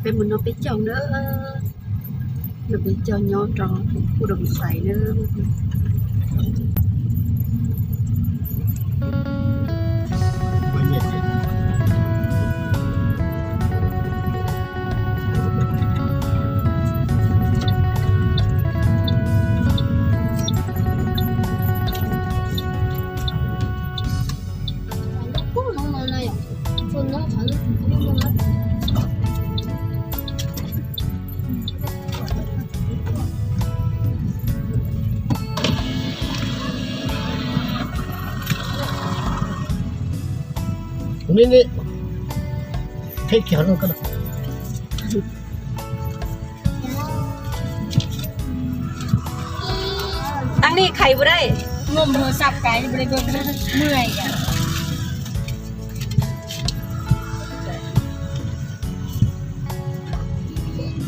bên mình nó biết chồng nữa nó biết cho nhau trò khu đồng xoài nữaนี่เทเขียวนั่นก็ได้ ตั้งนี่ใครบ่ได้ งมโทรศัพท์ไกลบริเวณเมื่อยอ่ะ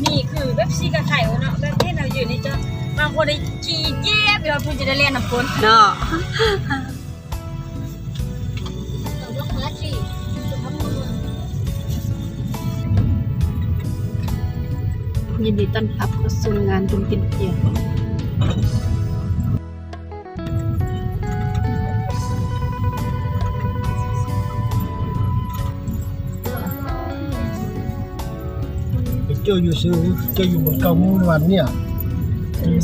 นี่คือแบบซีกับไข่เนาะแบบที่เราอยู่นี่จ้ะบางคนได้ขี่เย็บเดี๋ยวพูดจะได้เรียนน้ำฝน เนาะยินดีต้อนรับเข้าสู่งานบุญกินเกียรติเจ้าอยู่ซื้อเจ้าอยู่บนเก้ามูลวันเนี่ย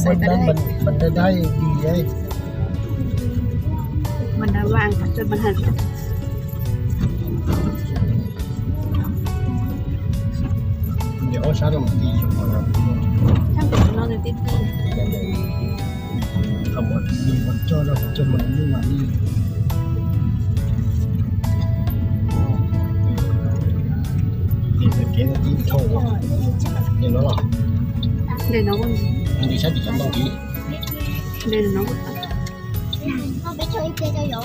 มันได้ดีเลย มันได้ว่างค่ะจนมันหัน เดี๋ยวฉันมันดีอยู่แล้ว ช่างเป็นนอนในติดที่ ขบวนมีวันเจ้าเราจะมันนี่วันนี้ดีเป็นเกณฑ์ที่โทรเนี่ยเนาะ เดินน้อง อันนี้ฉันจะต้องดี เดินน้อง เขาไปช่วยเจ๊เจ้าโย